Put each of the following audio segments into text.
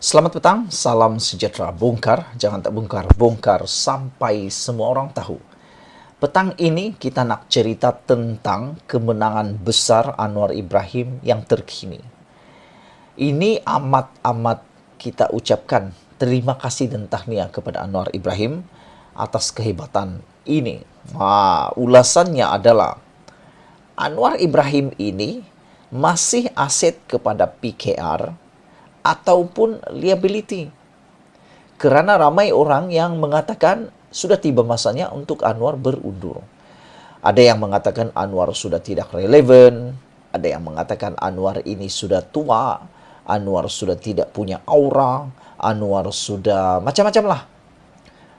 Selamat petang, salam sejahtera. Bongkar, jangan tak bongkar, bongkar sampai semua orang tahu. Petang ini kita nak cerita tentang kemenangan besar Anwar Ibrahim yang terkini. Ini amat-amat kita ucapkan terima kasih dan tahniah kepada Anwar Ibrahim atas kehebatan ini. Ulasannya adalah Anwar Ibrahim ini masih aset kepada PKR ataupun liability. Kerana ramai orang yang mengatakan sudah tiba masanya untuk Anwar berundur. Ada yang mengatakan Anwar sudah tidak relevan, ada yang mengatakan Anwar ini sudah tua, Anwar sudah tidak punya aura, Anwar sudah macam-macam lah.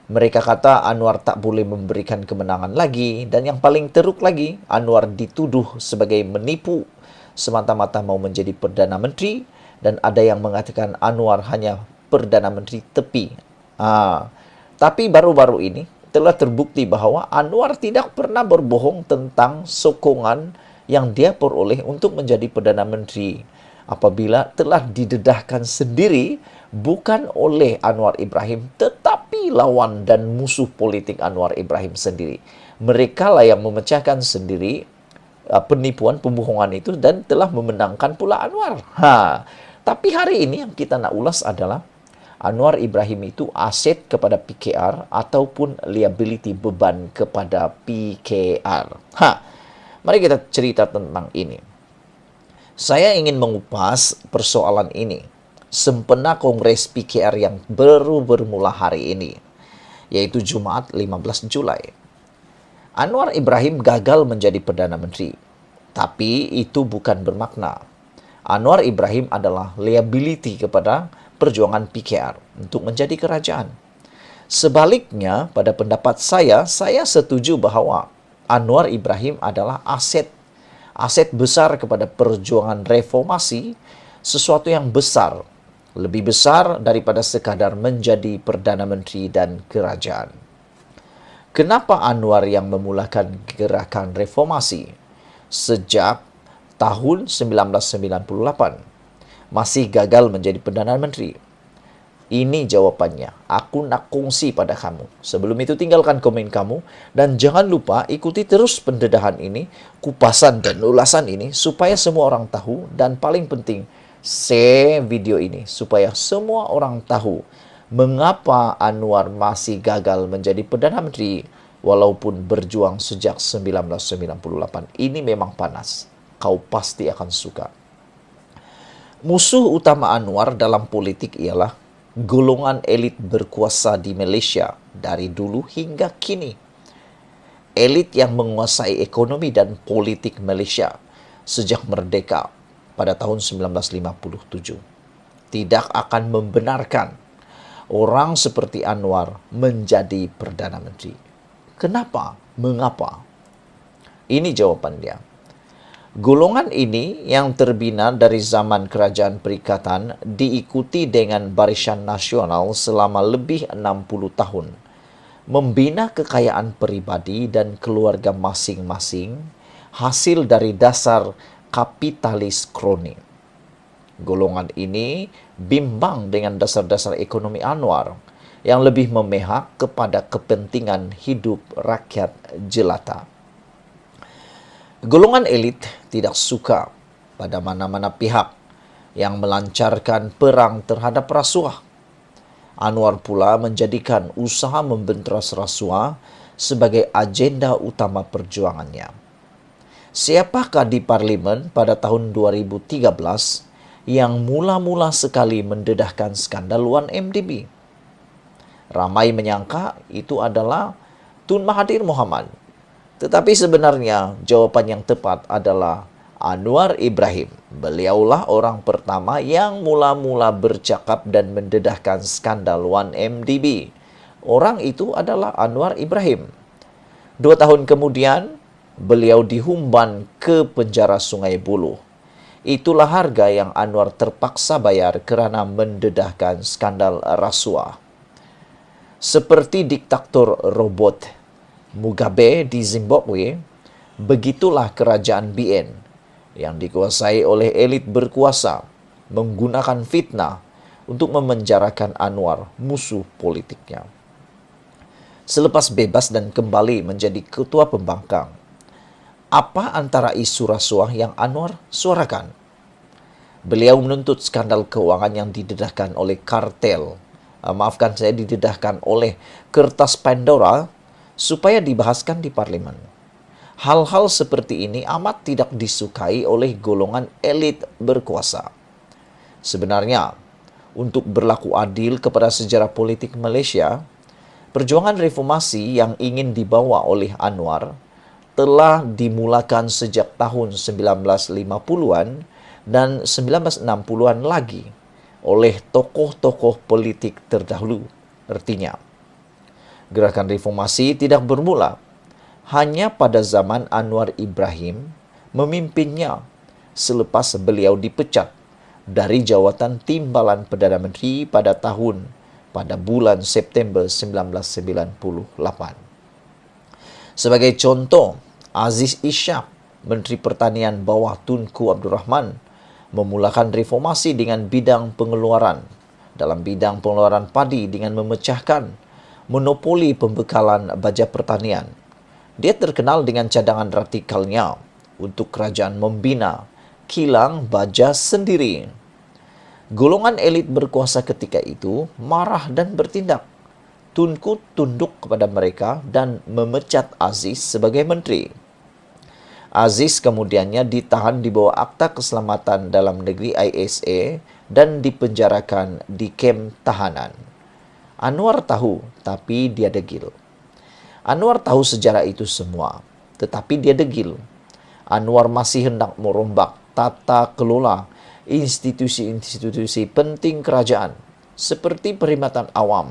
Mereka kata Anwar tak boleh memberikan kemenangan lagi, dan yang paling teruk lagi, Anwar dituduh sebagai menipu semata-mata mau menjadi Perdana Menteri, dan ada yang mengatakan Anwar hanya Perdana Menteri tepi. Tapi baru-baru ini telah terbukti bahawa Anwar tidak pernah berbohong tentang sokongan yang dia peroleh untuk menjadi Perdana Menteri apabila telah didedahkan sendiri bukan oleh Anwar Ibrahim tetapi lawan dan musuh politik Anwar Ibrahim sendiri. Mereka lah yang memecahkan sendiri penipuan, pembohongan itu dan telah memenangkan pula Anwar. Tapi hari ini yang kita nak ulas adalah Anwar Ibrahim itu aset kepada PKR ataupun liability, beban kepada PKR. Mari kita cerita tentang ini. Saya ingin mengupas persoalan ini sempena Kongres PKR yang baru bermula hari ini, yaitu Jumaat 15 Julai. Anwar Ibrahim gagal menjadi Perdana Menteri, tapi itu bukan bermakna Anwar Ibrahim adalah liability kepada perjuangan PKR untuk menjadi kerajaan. Sebaliknya, pada pendapat saya setuju bahawa Anwar Ibrahim adalah aset besar kepada perjuangan reformasi, sesuatu yang besar, lebih besar daripada sekadar menjadi Perdana Menteri dan kerajaan. Kenapa Anwar yang memulakan gerakan reformasi? Sejak tahun 1998 masih gagal menjadi Perdana Menteri. Ini jawapannya. Aku nak kongsi pada kamu. Sebelum itu tinggalkan komen kamu dan jangan lupa ikuti terus pendedahan ini, kupasan dan ulasan ini supaya semua orang tahu, dan paling penting share video ini supaya semua orang tahu mengapa Anwar masih gagal menjadi Perdana Menteri walaupun berjuang sejak 1998. Ini memang panas. Kau pasti akan suka. Musuh utama Anwar dalam politik ialah golongan elit berkuasa di Malaysia dari dulu hingga kini. Elit yang menguasai ekonomi dan politik Malaysia sejak merdeka pada tahun 1957 tidak akan membenarkan orang seperti Anwar menjadi Perdana Menteri. Kenapa? Mengapa? Ini jawapan dia. Golongan ini yang terbina dari zaman Kerajaan Perikatan diikuti dengan Barisan Nasional selama lebih 60 tahun. Membina kekayaan peribadi dan keluarga masing-masing hasil dari dasar kapitalis kroni. Golongan ini bimbang dengan dasar-dasar ekonomi Anwar yang lebih memihak kepada kepentingan hidup rakyat jelata. Golongan elit tidak suka pada mana-mana pihak yang melancarkan perang terhadap rasuah. Anwar pula menjadikan usaha membenteras rasuah sebagai agenda utama perjuangannya. Siapakah di parlimen pada tahun 2013 yang mula-mula sekali mendedahkan skandal 1MDB? Ramai menyangka itu adalah Tun Mahathir Mohamad. Tetapi sebenarnya jawapan yang tepat adalah Anwar Ibrahim. Beliaulah orang pertama yang mula-mula bercakap dan mendedahkan skandal 1MDB. Orang itu adalah Anwar Ibrahim. 2 tahun kemudian, beliau dihumban ke penjara Sungai Buloh. Itulah harga yang Anwar terpaksa bayar kerana mendedahkan skandal rasuah. Seperti diktator robot Mugabe di Zimbabwe, begitulah kerajaan BN yang dikuasai oleh elit berkuasa menggunakan fitnah untuk memenjarakan Anwar, musuh politiknya. Selepas bebas dan kembali menjadi ketua pembangkang, apa antara isu rasuah yang Anwar suarakan? Beliau menuntut skandal keuangan yang didedahkan oleh kartel, didedahkan oleh kertas Pandora supaya dibahaskan di parlemen. Hal-hal seperti ini amat tidak disukai oleh golongan elit berkuasa. Sebenarnya, untuk berlaku adil kepada sejarah politik Malaysia, perjuangan reformasi yang ingin dibawa oleh Anwar telah dimulakan sejak tahun 1950-an dan 1960-an lagi oleh tokoh-tokoh politik terdahulu. Artinya, gerakan reformasi tidak bermula hanya pada zaman Anwar Ibrahim memimpinnya selepas beliau dipecat dari jawatan Timbalan Perdana Menteri pada bulan September 1998. Sebagai contoh, Aziz Ishak, Menteri Pertanian bawah Tunku Abdul Rahman, memulakan reformasi dengan bidang pengeluaran. Dalam bidang pengeluaran padi dengan memecahkan monopoli pembekalan baja pertanian. Dia terkenal dengan cadangan radikalnya untuk kerajaan membina kilang baja sendiri. Golongan elit berkuasa ketika itu marah dan bertindak. Tunku tunduk kepada mereka dan memecat Aziz sebagai menteri. Aziz kemudiannya ditahan di bawah Akta Keselamatan Dalam Negeri ISA dan dipenjarakan di kem tahanan. Anwar tahu, tapi dia degil. Anwar tahu sejarah itu semua, tetapi dia degil. Anwar masih hendak merombak tata kelola institusi-institusi penting kerajaan seperti Perkhidmatan Awam,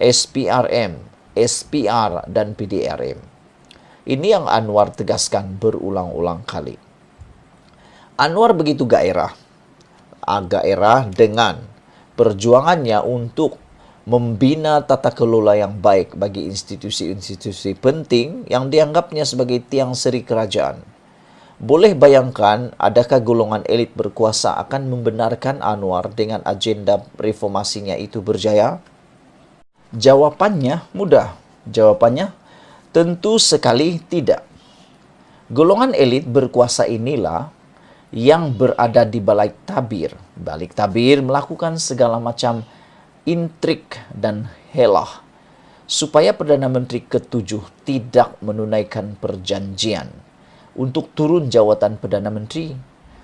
SPRM, SPR, dan PDRM. Ini yang Anwar tegaskan berulang-ulang kali. Anwar begitu gairah dengan perjuangannya untuk membina tata kelola yang baik bagi institusi-institusi penting yang dianggapnya sebagai tiang seri kerajaan. Boleh bayangkan, adakah golongan elit berkuasa akan membenarkan Anwar dengan agenda reformasinya itu berjaya? Jawapannya mudah. Jawabannya tentu sekali tidak. Golongan elit berkuasa inilah yang berada di balik tabir. Balik tabir melakukan segala macam intrik dan helah supaya Perdana Menteri ke-7 tidak menunaikan perjanjian untuk turun jawatan Perdana Menteri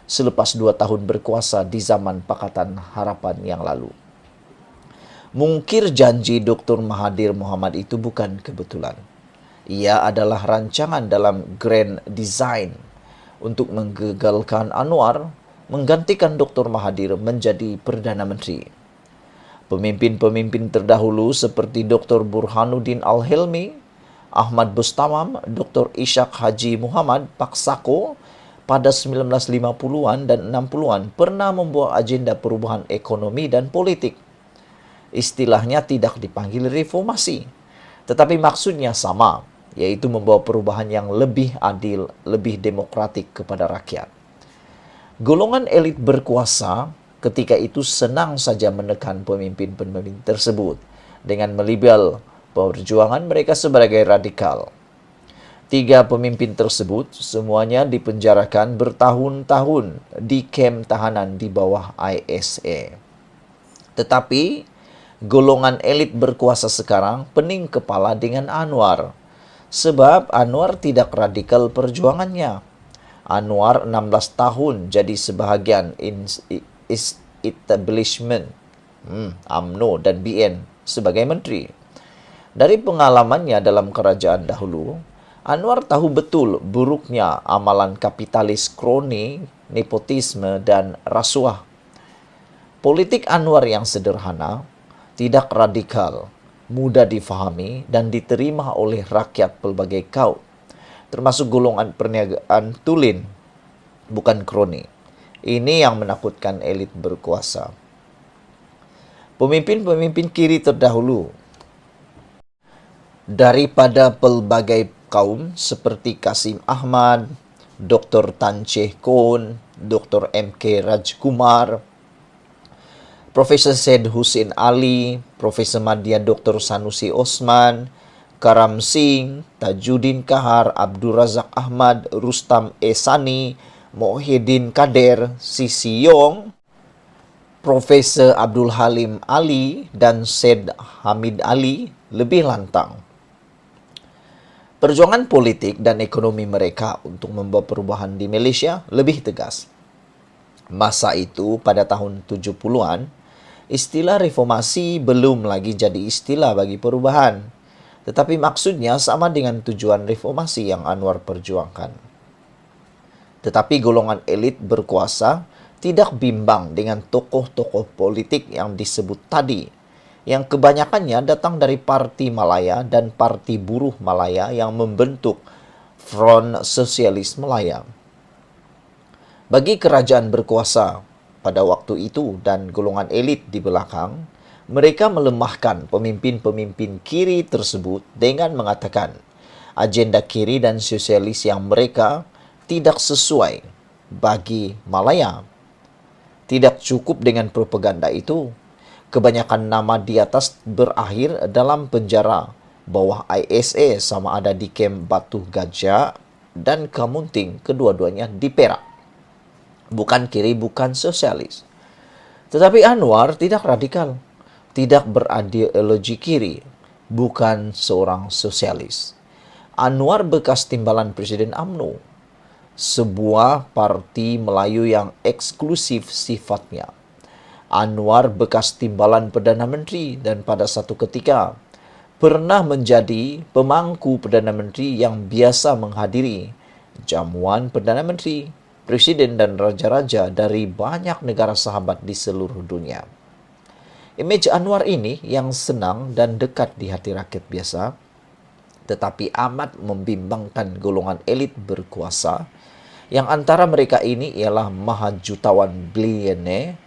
selepas 2 tahun berkuasa di zaman Pakatan Harapan yang lalu. Mungkir janji Dr. Mahathir Mohamad itu bukan kebetulan. Ia adalah rancangan dalam Grand Design untuk menggagalkan Anwar menggantikan Dr. Mahathir menjadi Perdana Menteri. Pemimpin-pemimpin terdahulu seperti Dr. Burhanuddin Al-Hilmi, Ahmad Bustamam, Dr. Ishak Haji Muhammad Paksako pada 1950-an dan 60-an pernah membawa agenda perubahan ekonomi dan politik. Istilahnya tidak dipanggil reformasi, tetapi maksudnya sama, yaitu membawa perubahan yang lebih adil, lebih demokratik kepada rakyat. Golongan elit berkuasa ketika itu senang saja menekan pemimpin-pemimpin tersebut dengan melabel perjuangan mereka sebagai radikal. 3 pemimpin tersebut semuanya dipenjarakan bertahun-tahun di kem tahanan di bawah ISA. Tetapi golongan elit berkuasa sekarang pening kepala dengan Anwar, sebab Anwar tidak radikal perjuangannya. Anwar 16 tahun jadi sebahagian establishment UMNO dan BN sebagai menteri. Dari pengalamannya dalam kerajaan dahulu, Anwar tahu betul buruknya amalan kapitalis kroni, nepotisme, dan rasuah. Politik Anwar yang sederhana, tidak radikal, mudah difahami dan diterima oleh rakyat pelbagai kaum, termasuk golongan perniagaan tulen, bukan kroni. Ini yang menakutkan elit berkuasa. Pemimpin-pemimpin kiri terdahulu daripada pelbagai kaum seperti Kasim Ahmad, Dr. Tan Cheh Kon, Dr. M.K. Rajkumar, Profesor Syed Hussein Ali, Profesor Madya Dr. Sanusi Osman, Karam Singh, Tajuddin Kahar, Abdul Razak Ahmad, Rustam Esani, Mohidin Kader, Sisi Yong, Profesor Abdul Halim Ali, dan Syed Hamid Ali lebih lantang. Perjuangan politik dan ekonomi mereka untuk membawa perubahan di Malaysia lebih tegas. Masa itu, pada tahun 70-an, istilah reformasi belum lagi jadi istilah bagi perubahan, tetapi maksudnya sama dengan tujuan reformasi yang Anwar perjuangkan. Tetapi golongan elit berkuasa tidak bimbang dengan tokoh-tokoh politik yang disebut tadi, yang kebanyakannya datang dari Parti Malaya dan Parti Buruh Malaya yang membentuk Front Sosialis Malaya. Bagi kerajaan berkuasa pada waktu itu dan golongan elit di belakang, mereka melemahkan pemimpin-pemimpin kiri tersebut dengan mengatakan agenda kiri dan sosialis yang mereka tidak sesuai bagi Malaya. Tidak cukup dengan propaganda itu, kebanyakan nama di atas berakhir dalam penjara bawah ISA sama ada di kem Batu Gajah dan Kamunting, kedua-duanya di Perak. Bukan kiri, bukan sosialis. Tetapi Anwar tidak radikal, tidak berideologi kiri, bukan seorang sosialis. Anwar bekas timbalan Presiden UMNO, sebuah parti Melayu yang eksklusif sifatnya. Anwar bekas timbalan Perdana Menteri dan pada satu ketika pernah menjadi pemangku Perdana Menteri yang biasa menghadiri jamuan Perdana Menteri, Presiden dan Raja-Raja dari banyak negara sahabat di seluruh dunia. Imej Anwar ini yang senang dan dekat di hati rakyat biasa, tetapi amat membimbangkan golongan elit berkuasa, yang antara mereka ini ialah mahajutawan bilioner,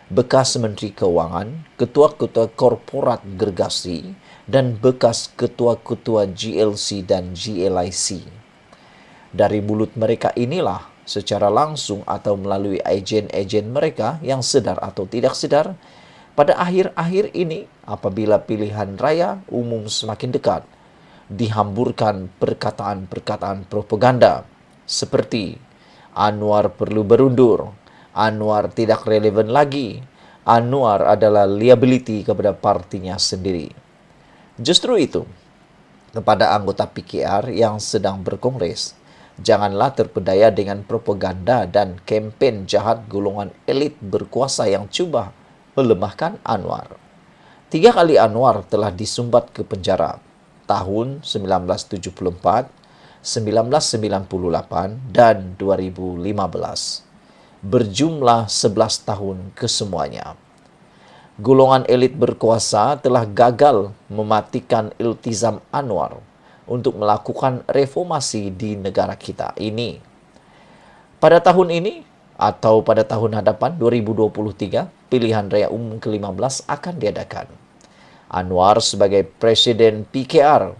bekas Menteri Keuangan, ketua-ketua korporat gergasi, dan bekas ketua-ketua GLC dan GLIC. Dari mulut mereka inilah, secara langsung atau melalui agen-agen mereka yang sedar atau tidak sedar, pada akhir-akhir ini, apabila pilihan raya umum semakin dekat, dihamburkan perkataan-perkataan propaganda seperti Anwar perlu berundur, Anwar tidak relevan lagi, Anwar adalah liability kepada partinya sendiri. Justru itu, kepada anggota PKR yang sedang berkongres, janganlah terpedaya dengan propaganda dan kempen jahat golongan elit berkuasa yang cuba melemahkan Anwar. 3 kali Anwar telah disumbat ke penjara, tahun 1974, 1998, dan 2015. Berjumlah 11 tahun kesemuanya. Golongan elit berkuasa telah gagal mematikan iltizam Anwar untuk melakukan reformasi di negara kita ini. Pada tahun ini atau pada tahun hadapan 2023, pilihan raya umum ke-15 akan diadakan. Anwar sebagai Presiden PKR,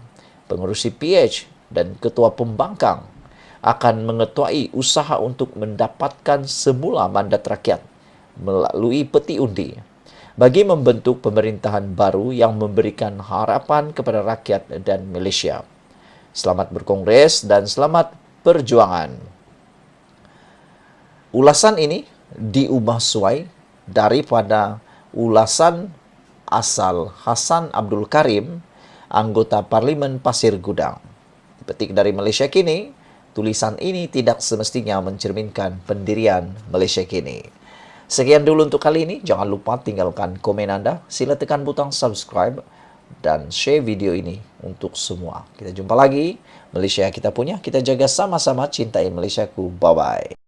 pengurusi PH, dan Ketua Pembangkang akan mengetuai usaha untuk mendapatkan semula mandat rakyat melalui peti undi bagi membentuk pemerintahan baru yang memberikan harapan kepada rakyat dan Malaysia. Selamat berkongres dan selamat perjuangan. Ulasan ini diubah suai daripada ulasan asal Hasan Abdul Karim, anggota Parlimen Pasir Gudang. Petik dari Malaysia Kini, tulisan ini tidak semestinya mencerminkan pendirian Malaysia Kini. Sekian dulu untuk kali ini. Jangan lupa tinggalkan komen Anda. Sila tekan butang subscribe dan share video ini untuk semua. Kita jumpa lagi. Malaysia kita punya. Kita jaga sama-sama. Cintai Malaysiaku. Bye-bye.